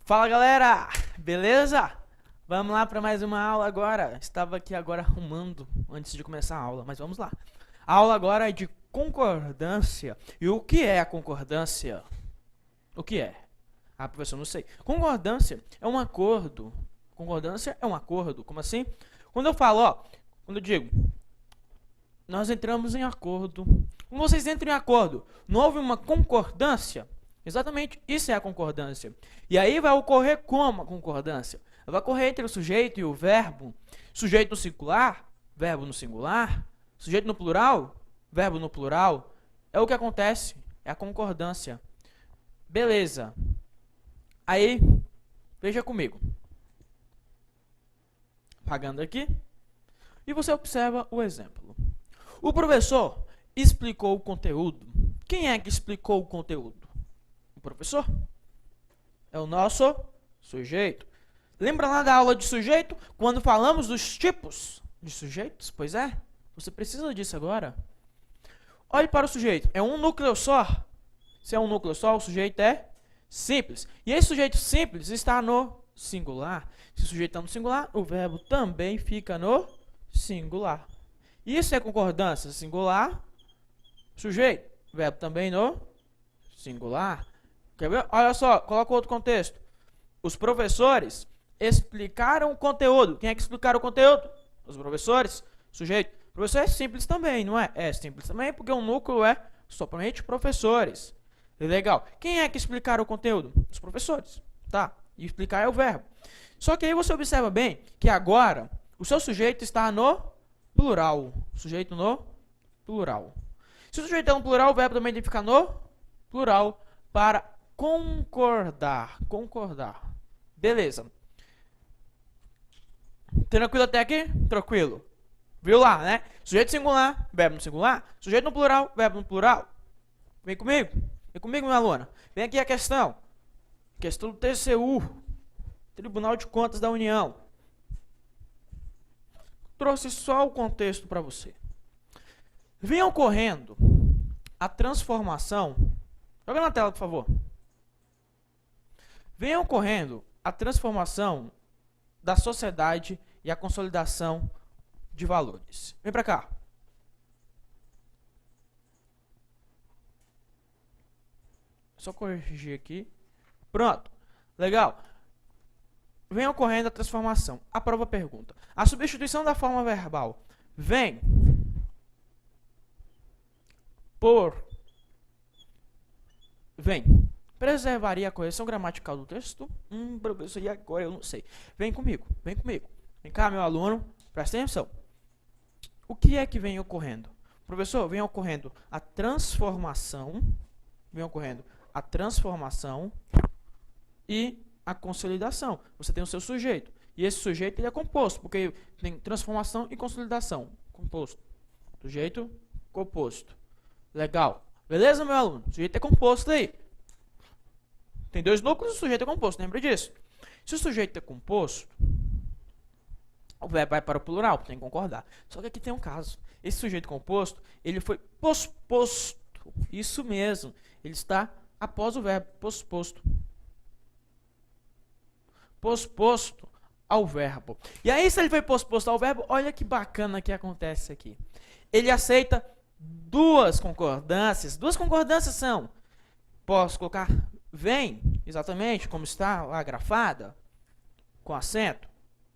Fala galera, beleza? Vamos lá para mais uma aula agora. Estava aqui agora arrumando antes de começar a aula, mas vamos lá. A aula agora é de concordância. E o que é a concordância? O que é? Ah, professor, não sei. Concordância é um acordo. Concordância é um acordo. Como assim? Quando eu falo, quando eu digo, nós entramos em acordo. Quando vocês entram em acordo, não houve uma concordância? Exatamente, isso é a concordância. E aí vai ocorrer como a concordância? Vai ocorrer entre o sujeito e o verbo. Sujeito no singular, verbo no singular. Sujeito no plural, verbo no plural. É o que acontece, é a concordância. Beleza. Aí, veja comigo. Apagando aqui. E você observa o exemplo. O professor explicou o conteúdo. Quem é que explicou o conteúdo? O professor. É o nosso sujeito. Lembra lá da aula de sujeito? Quando falamos dos tipos de sujeitos? Pois é. Você precisa disso agora. Olhe para o sujeito. É um núcleo só. Se é um núcleo só, o sujeito é simples. E esse sujeito simples está no singular. Se o sujeito está no singular, o verbo também fica no singular. Isso é concordância. Singular, sujeito. Verbo também no singular. Quer ver? Olha só, coloca outro contexto. Os professores explicaram o conteúdo. Quem é que explicaram o conteúdo? Os professores. Sujeito. O professor é simples também, não é? É simples também porque o núcleo é somente professores. Legal. Quem é que explicaram o conteúdo? Os professores. Tá? E explicar é o verbo. Só que aí você observa bem que agora o seu sujeito está no plural. Sujeito no plural. Se o sujeito é no plural, o verbo também tem que ficar no plural para concordar. Concordar. Beleza. Tranquilo até aqui? Tranquilo. Viu lá, né? Sujeito singular, verbo no singular. Sujeito no plural, verbo no plural. Vem comigo. Vem comigo, minha aluna. Vem aqui a questão. Questão do TCU. Tribunal de Contas da União. Trouxe só o contexto para você. Vem ocorrendo a transformação. Joga na tela, por favor. Vem ocorrendo a transformação da sociedade e a consolidação de valores. Vem para cá. Só corrigir aqui. Pronto. Legal. Vem ocorrendo a transformação. A prova pergunta. A substituição da forma verbal vem por... Preservaria a correção gramatical do texto? Professor, e agora eu não sei. Vem comigo, vem comigo. Vem cá, meu aluno, presta atenção. O que é que vem ocorrendo? Professor, vem ocorrendo a transformação, e a consolidação. Você tem o seu sujeito. E esse sujeito ele é composto, porque tem transformação e consolidação. Composto. Sujeito, composto. Legal. Beleza, meu aluno? O sujeito é composto aí. Tem dois núcleos, o sujeito é composto, lembra disso? Se o sujeito é composto, o verbo vai para o plural, tem que concordar. Só que aqui tem um caso. Esse sujeito composto, ele foi posposto. Isso mesmo. Ele está após o verbo, posposto. Posposto ao verbo. E aí, se ele foi posposto ao verbo, olha que bacana que acontece aqui. Ele aceita duas concordâncias. Duas concordâncias são, posso colocar vem, exatamente como está lá grafada, com acento,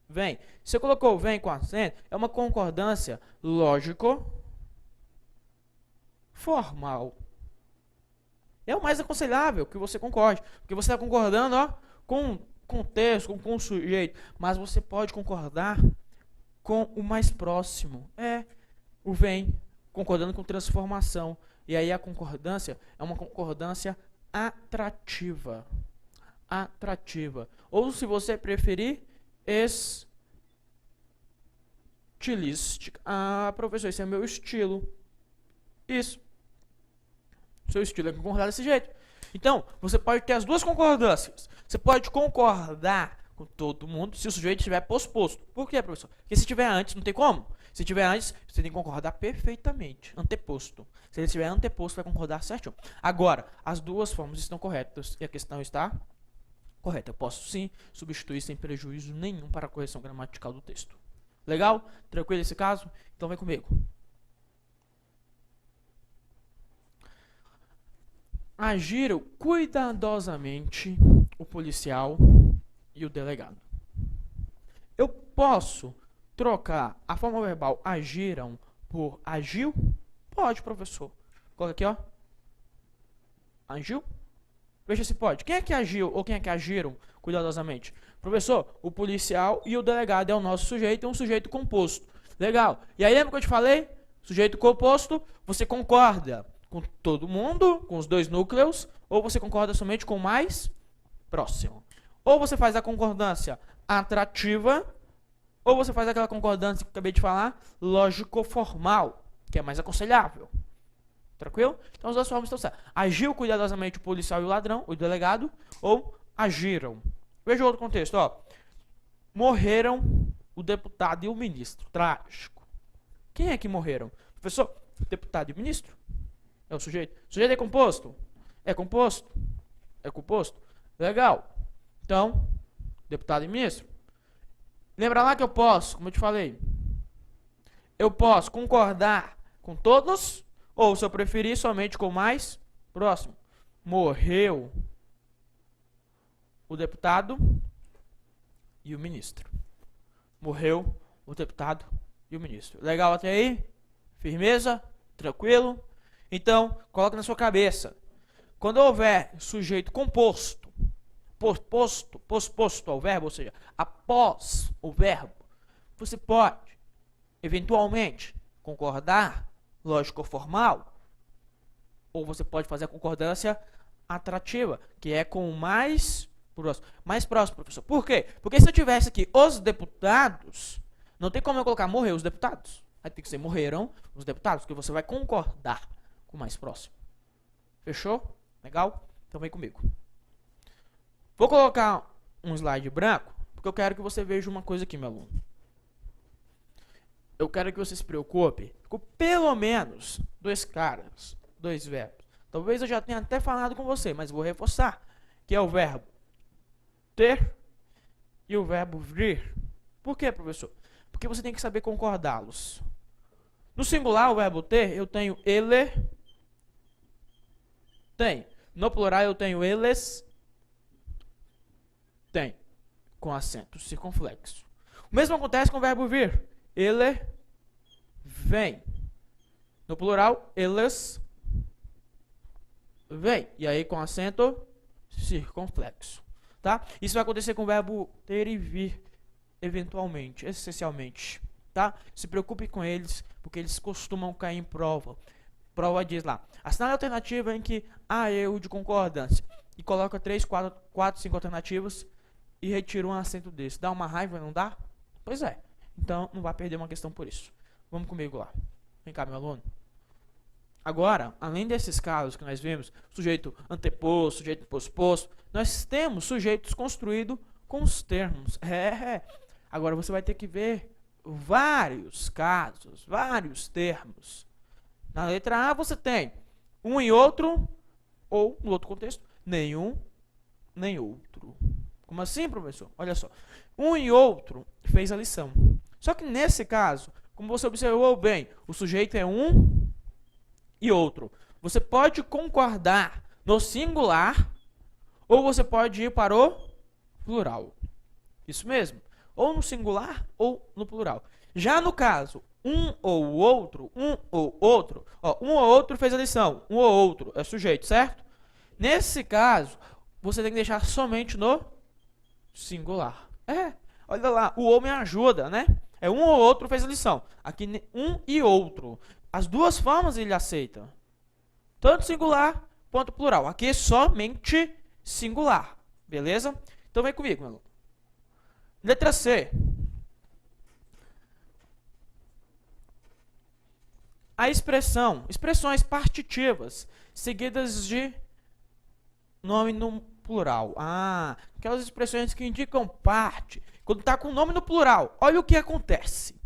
vem. Se você colocou vem com acento, é uma concordância lógico-formal. É o mais aconselhável que você concorde, porque você está concordando com o texto, com o sujeito, mas você pode concordar com o mais próximo. É o vem, concordando com transformação. E aí a concordância é uma concordância atrativa. Atrativa. Ou, se você preferir, estilística. Ah, professor, esse é meu estilo. Isso. Seu estilo é concordar desse jeito. Então, você pode ter as duas concordâncias. Você pode concordar com todo mundo se o sujeito estiver posposto. Por quê, professor? Porque se estiver antes, não tem como. Se estiver antes, você tem que concordar perfeitamente. Anteposto. Se ele estiver anteposto, vai concordar certinho. Agora, as duas formas estão corretas e a questão está Correto, eu posso sim substituir sem prejuízo nenhum para a correção gramatical do texto. Legal? Tranquilo esse caso? Então vem comigo. Agiram cuidadosamente o policial e o delegado. Eu posso trocar a forma verbal agiram por agiu? Pode, professor. Coloca aqui, ó. Agiu? Veja se pode. Quem é que agiu ou quem é que agiram cuidadosamente? Professor, o policial e o delegado é o nosso sujeito, é um sujeito composto. Legal. E aí lembra que eu te falei? Sujeito composto, você concorda com todo mundo, com os dois núcleos, ou você concorda somente com o mais próximo. Ou você faz a concordância atrativa, ou você faz aquela concordância que eu acabei de falar, lógico-formal, que é mais aconselhável. Tranquilo? Então as duas formas estão certas. Agiu cuidadosamente o policial e o ladrão, o delegado, ou agiram. Veja o outro contexto, ó. Morreram o deputado e o ministro. Trágico. Quem é que morreram? Professor, o deputado e o ministro? É o sujeito. O sujeito é composto? É composto? É composto? Legal. Então, deputado e ministro. Lembra lá que eu posso, como eu te falei, eu posso concordar com todos, ou se eu preferir, somente com o mais próximo. Morreu o deputado e o ministro. Morreu o deputado e o ministro. Legal até aí? Firmeza? Tranquilo? Então, coloca na sua cabeça. Quando houver sujeito composto, posposto ao verbo, ou seja, após o verbo, você pode, eventualmente, concordar, lógico-formal, ou você pode fazer a concordância atrativa, que é com o mais próximo. Mais próximo, professor. Por quê? Porque se eu tivesse aqui os deputados, não tem como eu colocar morreu os deputados. Aí tem que ser morreram os deputados, porque você vai concordar com o mais próximo. Fechou? Legal? Então vem comigo. Vou colocar um slide branco, porque eu quero que você veja uma coisa aqui, meu aluno. Eu quero que você se preocupe com pelo menos dois caras, dois verbos. Talvez eu já tenha até falado com você, mas vou reforçar, que é o verbo ter e o verbo vir. Por quê, professor? Porque você tem que saber concordá-los. No singular, o verbo ter, eu tenho ele, tem. No plural, eu tenho eles, tem. Com acento circunflexo. O mesmo acontece com o verbo vir. Ele vem. No plural, eles vêm. E aí com acento circunflexo. Tá? Isso vai acontecer com o verbo ter e vir, eventualmente, essencialmente. Tá? Se preocupe com eles, porque eles costumam cair em prova. Prova diz lá, assinale a alternativa em que há erro de concordância. E coloca 3, 4, 5 alternativas e retira um acento desse. Dá uma raiva, não dá? Pois é. Então, não vai perder uma questão por isso. Vamos comigo lá. Vem cá, meu aluno. Agora, além desses casos que nós vimos, sujeito anteposto, sujeito posposto, nós temos sujeitos construídos com os termos. Agora, você vai ter que ver vários casos, vários termos. Na letra A, você tem um e outro, ou, no outro contexto, nenhum, nem outro. Como assim, professor? Olha só. Um e outro fez a lição. Só que nesse caso, como você observou bem, o sujeito é um e outro. Você pode concordar no singular ou você pode ir para o plural. Isso mesmo. Ou no singular ou no plural. Já no caso, um ou outro, ó, um ou outro fez a lição. Um ou outro é sujeito, certo? Nesse caso, você tem que deixar somente no singular. Olha lá, o ou me ajuda, né? É um ou outro fez a lição. Aqui um e outro. As duas formas ele aceita. Tanto singular quanto plural. Aqui é somente singular. Beleza? Então vem comigo, meu aluno. Letra C. A expressões partitivas seguidas de nome no plural. Aquelas expressões que indicam parte. Quando está com o nome no plural, olha o que acontece.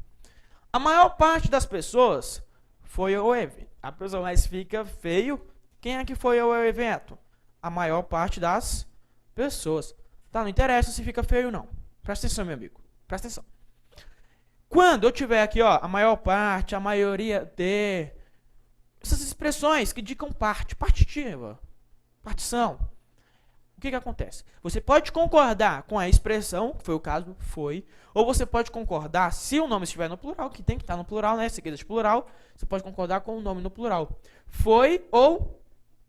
A maior parte das pessoas foi ao evento. A pessoa mais fica feio. Quem é que foi ao evento? A maior parte das pessoas. Tá? Não interessa se fica feio ou não. Presta atenção, meu amigo. Presta atenção. Quando eu tiver aqui, ó, a maior parte, a maioria de... essas expressões que indicam parte, partitiva, partição. O que acontece? Você pode concordar com a expressão, que foi o caso, foi, ou você pode concordar, se o nome estiver no plural, que tem que estar no plural, né, seguida de plural, você pode concordar com o nome no plural. Foi ou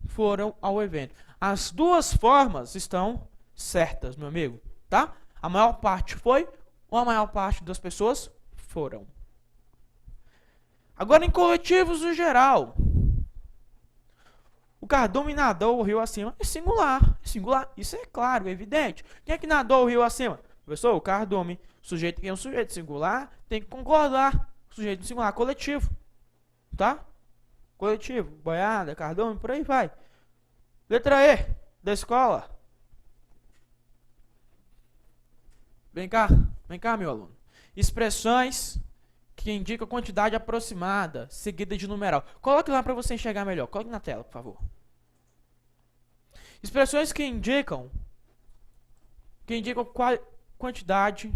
foram ao evento. As duas formas estão certas, meu amigo, tá? A maior parte foi, ou a maior parte das pessoas foram. Agora, em coletivos no geral, o cardume nadou o rio acima. É singular. É singular. Isso é claro, é evidente. Quem é que nadou o rio acima? Professor, o cardume. O sujeito que é um sujeito singular tem que concordar. O sujeito singular, coletivo. Tá? Coletivo. Boiada, cardume, por aí vai. Letra E da escola. Vem cá, meu aluno. Expressões que indicam quantidade aproximada, seguida de numeral. Coloque lá para você enxergar melhor. Coloque na tela, por favor. Expressões que indicam quantidade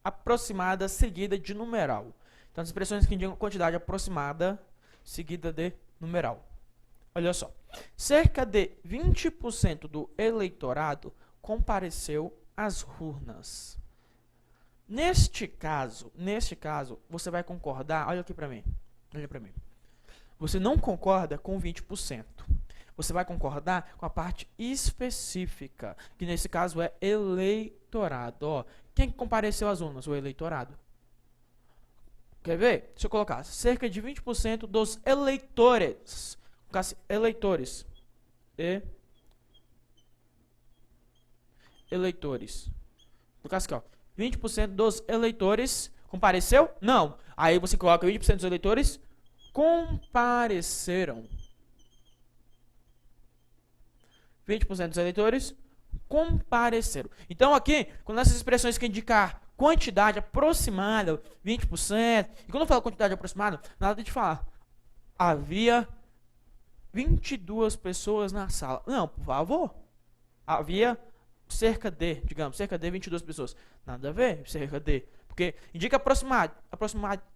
aproximada seguida de numeral. Então, as expressões que indicam quantidade aproximada seguida de numeral. Olha só. Cerca de 20% do eleitorado compareceu às urnas. Neste caso, você vai concordar, olha aqui para mim. Olha para mim. Você não concorda com 20%. Você vai concordar com a parte específica, que nesse caso é eleitorado. Ó, quem compareceu às urnas? O eleitorado. Quer ver? Deixa eu colocar. Cerca de 20% dos eleitores. Eleitores. Eleitores. No caso aqui, ó. 20% dos eleitores compareceu? Não. Aí você coloca 20% dos eleitores compareceram. 20% dos eleitores compareceram. Então aqui, quando essas expressões que indicar quantidade aproximada, 20%, e quando eu falo quantidade aproximada, nada de falar. Havia 22 pessoas na sala. Não, por favor. Havia cerca de 22 pessoas. Nada a ver, cerca de. Porque indica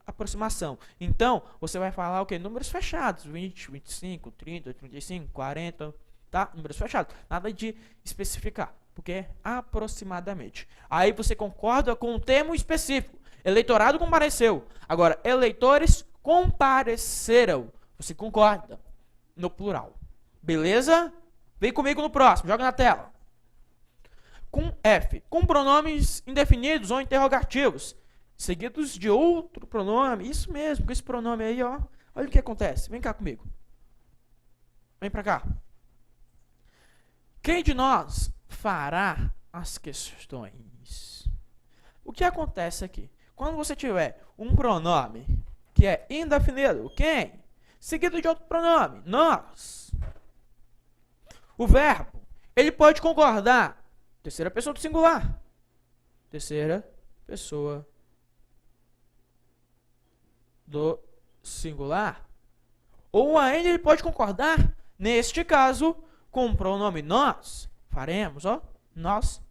aproximação. Então, você vai falar o quê? Números fechados. 20, 25, 30, 35, 40, tá? Números fechados. Nada de especificar, porque é aproximadamente. Aí você concorda com um termo específico. Eleitorado compareceu. Agora, eleitores compareceram. Você concorda no plural. Beleza? Vem comigo no próximo. Joga na tela. Com F, com pronomes indefinidos ou interrogativos, seguidos de outro pronome. Isso mesmo, com esse pronome aí, ó. Olha o que acontece. Vem cá comigo. Vem pra cá. Quem de nós fará as questões? O que acontece aqui? Quando você tiver um pronome que é indefinido, quem? Seguido de outro pronome, nós. O verbo, ele pode concordar. Terceira pessoa do singular. Terceira pessoa do singular. Ou ainda ele pode concordar, neste caso, com o pronome nós. Faremos, ó. Nós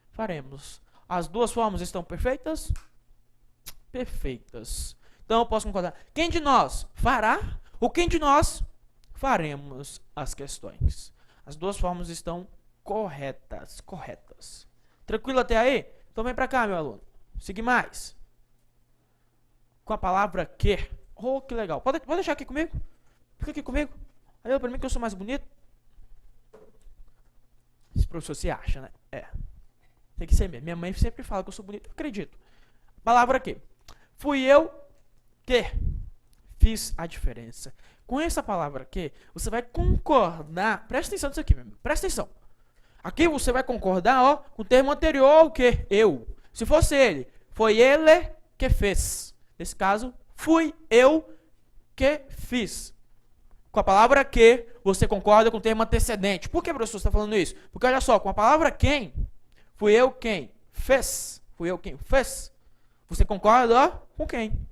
faremos. As duas formas estão perfeitas? Perfeitas. Então eu posso concordar. Quem de nós fará? Ou quem de nós faremos as questões? As duas formas estão corretas. Tranquilo até aí? Então vem pra cá, meu aluno. Siga mais. Com a palavra que. Oh, que legal. Pode deixar aqui comigo? Fica aqui comigo. Olha pra mim que eu sou mais bonito. Esse professor se acha, né? É. Tem que ser mesmo. Minha mãe sempre fala que eu sou bonito. Eu acredito. Palavra que. Fui eu que fiz a diferença. Com essa palavra que, você vai concordar. Presta atenção nisso aqui, meu amigo. Presta atenção. Aqui você vai concordar, ó, com o termo anterior ao que? Eu. Se fosse ele, foi ele que fez. Nesse caso, fui eu que fiz. Com a palavra que, você concorda com o termo antecedente. Por que, professor, você está falando isso? Porque olha só, com a palavra quem, fui eu quem fez. Fui eu quem fez. Você concorda, ó, com quem?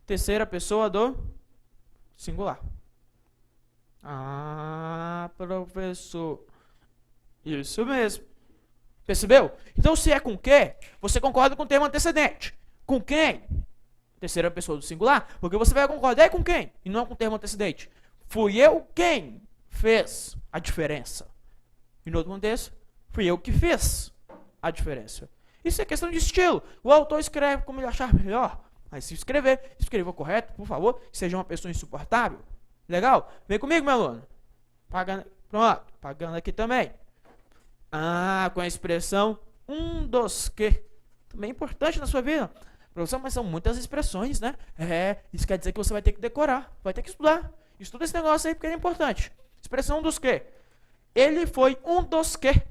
Terceira pessoa do singular. Ah, professor. Isso mesmo. Percebeu? Então, se é com que, você concorda com o termo antecedente. Com quem? Terceira pessoa do singular. Porque você vai concordar com quem? E não com o termo antecedente. Fui eu quem fez a diferença. E no outro contexto, fui eu que fiz a diferença. Isso é questão de estilo. O autor escreve como ele achar melhor. Mas se escrever, escreva correto, por favor. Seja uma pessoa insuportável. Legal? Vem comigo, meu aluno. Pagando, pronto. Pagando aqui também. Com a expressão dos que. Também é importante na sua vida. Professor, mas são muitas expressões, né? Isso quer dizer que você vai ter que decorar. Vai ter que estudar. Estuda esse negócio aí porque é importante. Expressão dos que. Ele foi um dos que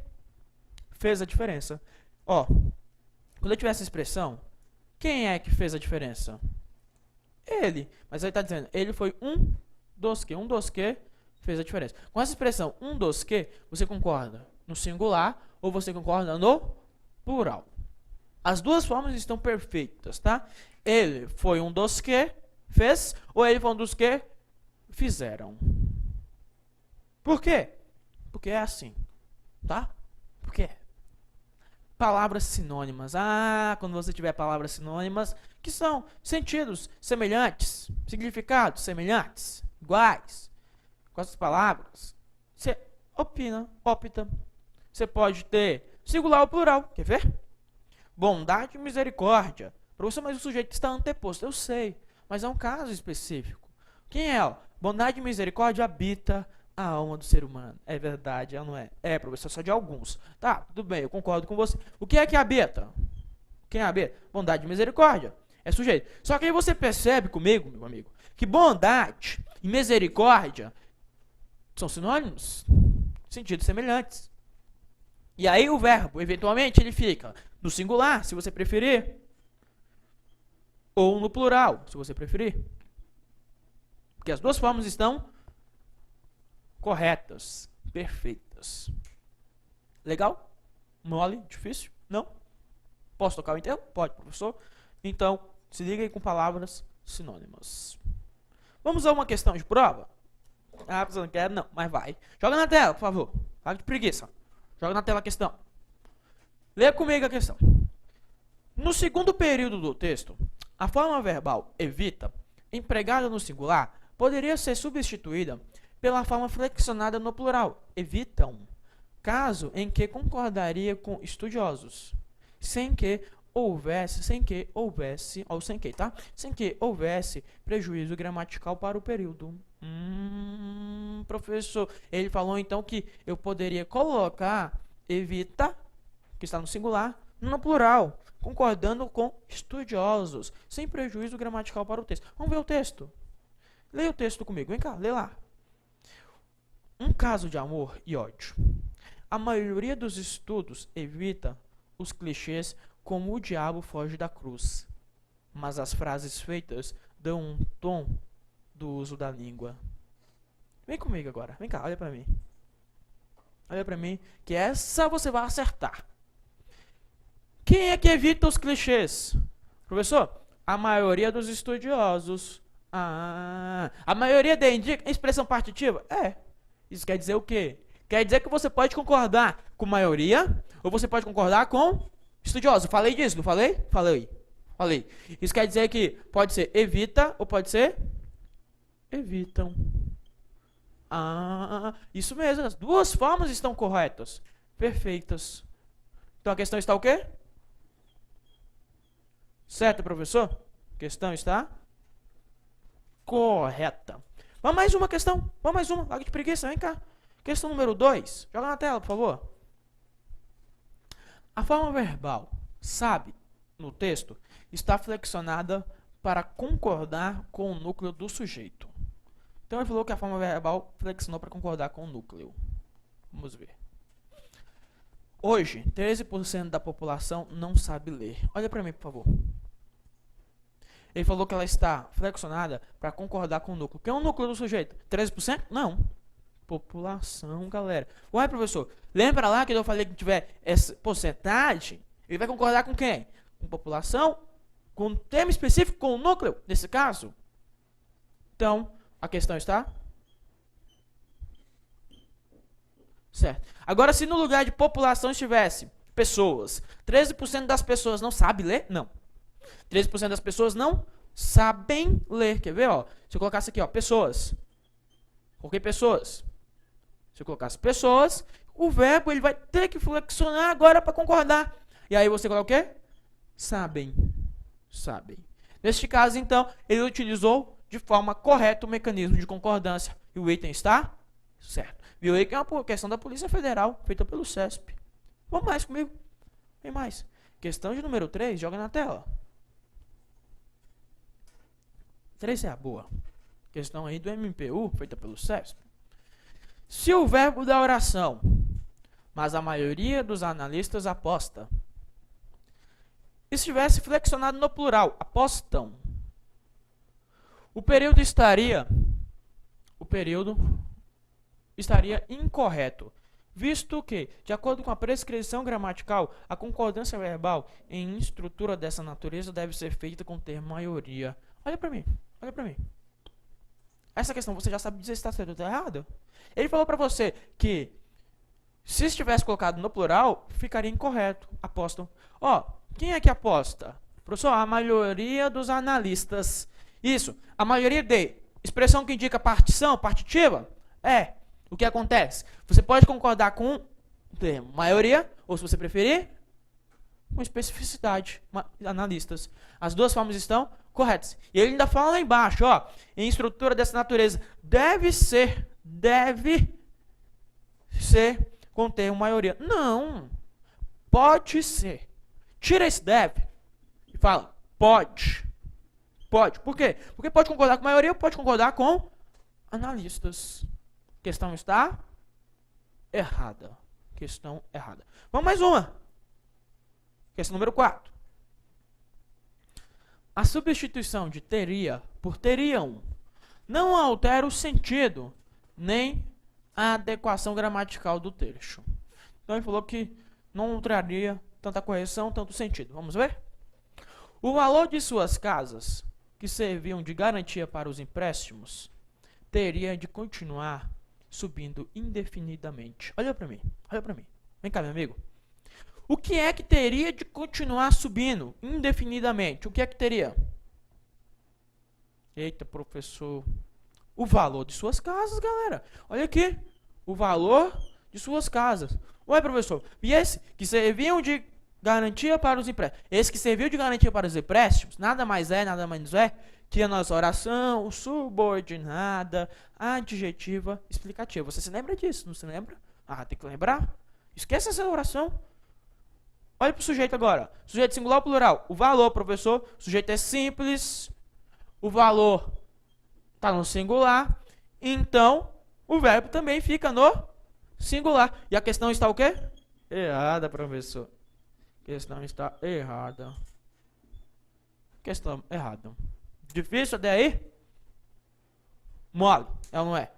fez a diferença. Quando eu tiver essa expressão, quem é que fez a diferença? Ele. Mas ele está dizendo, ele foi um dos que. Um dos que fez a diferença. Com essa expressão, um dos que, você concorda no singular ou você concorda no plural. As duas formas estão perfeitas, tá? Ele foi um dos que fez ou ele foi um dos que fizeram. Por quê? Porque é assim, tá? Por quê? Palavras sinônimas. Quando você tiver palavras sinônimas, que são sentidos semelhantes, significados semelhantes, iguais. Com essas palavras, você opta. Você pode ter singular ou plural. Quer ver? Bondade e misericórdia. Professor, mas o sujeito está anteposto. Eu sei, mas é um caso específico. Quem é? Bondade e misericórdia habita a alma do ser humano. É verdade, ela não é? É, professor, só de alguns. Tá, tudo bem, eu concordo com você. O que é que habita? Quem habita? Bondade e misericórdia. É sujeito. Só que aí você percebe comigo, meu amigo, que bondade e misericórdia são sinônimos, sentidos semelhantes. E aí o verbo, eventualmente, ele fica no singular, se você preferir, ou no plural, se você preferir. Porque as duas formas estão corretas, perfeitas. Legal? Mole? Difícil? Não? Posso tocar o inteiro? Pode, professor. Então, se liga aí com palavras sinônimas. Vamos a uma questão de prova? Você não quer? Não, mas vai. Joga na tela, por favor. Fala de preguiça. Joga na tela a questão. Leia comigo a questão. No segundo período do texto, a forma verbal evita, empregada no singular, poderia ser substituída pela forma flexionada no plural, evitam, caso em que concordaria com estudiosos, sem que houvesse prejuízo gramatical para o período. Professor, ele falou então que eu poderia colocar evita, que está no singular, no plural, concordando com estudiosos, sem prejuízo gramatical para o texto. Vamos ver o texto. Leia o texto comigo, vem cá, lê lá. Um caso de amor e ódio. A maioria dos estudos evita os clichês como o diabo foge da cruz, mas as frases feitas dão um tom do uso da língua. Vem comigo agora, vem cá, olha pra mim. Olha pra mim, que essa você vai acertar. Quem é que evita os clichês? Professor, a maioria dos estudiosos. A maioria indica expressão partitiva? Isso quer dizer o quê? Quer dizer que você pode concordar com maioria ou você pode concordar com estudioso. Falei disso, não falei? Falei. Isso quer dizer que pode ser evita ou pode ser evitam. Isso mesmo. As duas formas estão corretas. Perfeitas. Então a questão está o quê? Certo, professor? A questão está correta. Vamos mais uma questão. Vamos mais uma. Larga de preguiça, vem cá. Questão número 2. Joga na tela, por favor. A forma verbal, sabe, no texto, está flexionada para concordar com o núcleo do sujeito. Então ele falou que a forma verbal flexionou para concordar com o núcleo. Vamos ver. Hoje, 13% da população não sabe ler. Olha para mim, por favor. Ele falou que ela está flexionada para concordar com o núcleo. Quem é o núcleo do sujeito? 13%? Não. População, galera. Ué, professor, lembra lá que eu falei que tiver essa porcentagem? Ele vai concordar com quem? Com população? Com um termo específico, com o núcleo, nesse caso? Então, a questão está certo. Agora, se no lugar de população estivesse pessoas. 13% das pessoas não sabem ler? Não. 13% das pessoas não sabem ler. Quer ver, ó? Se eu colocasse aqui, ó, pessoas. Coloquei pessoas. Se eu colocasse pessoas, o verbo ele vai ter que flexionar agora para concordar. E aí você coloca o quê? Sabem. Sabem. Neste caso, então, ele utilizou de forma correta o mecanismo de concordância. E o item está certo. Viu aí que é uma questão da Polícia Federal, feita pelo CESP. Vamos mais comigo. Vem mais. Questão de número 3, joga na tela. 3 é a boa. Questão aí do MPU, feita pelo CESP. Se o verbo da oração, mas a maioria dos analistas aposta, estivesse flexionado no plural, apostam, o período estaria incorreto, visto que, de acordo com a prescrição gramatical, a concordância verbal em estrutura dessa natureza deve ser feita com o termo maioria. Olha para mim, olha para mim. Essa questão você já sabe dizer se está certo ou está errado? Ele falou para você que se estivesse colocado no plural, ficaria incorreto. Apostam. Ó, quem é que aposta? Professor, a maioria dos analistas. Isso, a maioria de expressão que indica partição, partitiva, é. O que acontece? Você pode concordar com o termo maioria, ou se você preferir, com especificidade, analistas. As duas formas estão corretas. E ele ainda fala lá embaixo, ó, em estrutura dessa natureza, deve ser com o termo maioria. Não, pode ser. Tira esse deve e fala, pode. Pode. Por quê? Porque pode concordar com a maioria ou pode concordar com analistas. Questão está errada. Questão errada. Vamos mais uma. Questão número 4. A substituição de teria por teriam não altera o sentido, nem a adequação gramatical do trecho. Então ele falou que não alteraria tanta correção, tanto sentido. Vamos ver? O valor de suas casas, que serviam de garantia para os empréstimos, teria de continuar subindo indefinidamente. Olha para mim, olha para mim. Vem cá, meu amigo. O que é que teria de continuar subindo indefinidamente? O que é que teria? Eita, professor. O valor de suas casas, galera. Olha aqui. O valor de suas casas. Ué, professor. E esse que serviam de garantia para os empréstimos? Esse que serviu de garantia para os empréstimos, nada mais é, nada menos é que a nossa oração subordinada, adjetiva, explicativa. Você se lembra disso, não se lembra? Ah, tem que lembrar. Esquece essa oração. Olha para o sujeito agora. Sujeito singular ou plural? O valor, professor. O sujeito é simples. O valor está no singular. Então, o verbo também fica no singular. E a questão está o quê? Errada, professor. Questão está errada. Questão errada. Difícil até aí? Mole, é ou não é?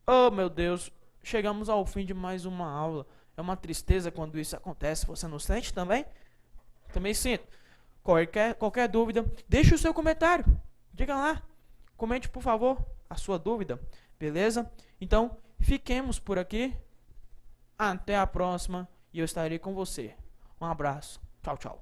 Oh, meu Deus. Chegamos ao fim de mais uma aula. É uma tristeza quando isso acontece. Você não sente também? Também sinto. Qualquer dúvida, deixe o seu comentário. Diga lá. Comente, por favor, a sua dúvida. Beleza? Então, fiquemos por aqui. Até a próxima. E eu estarei com você. Um abraço. Tchau, tchau.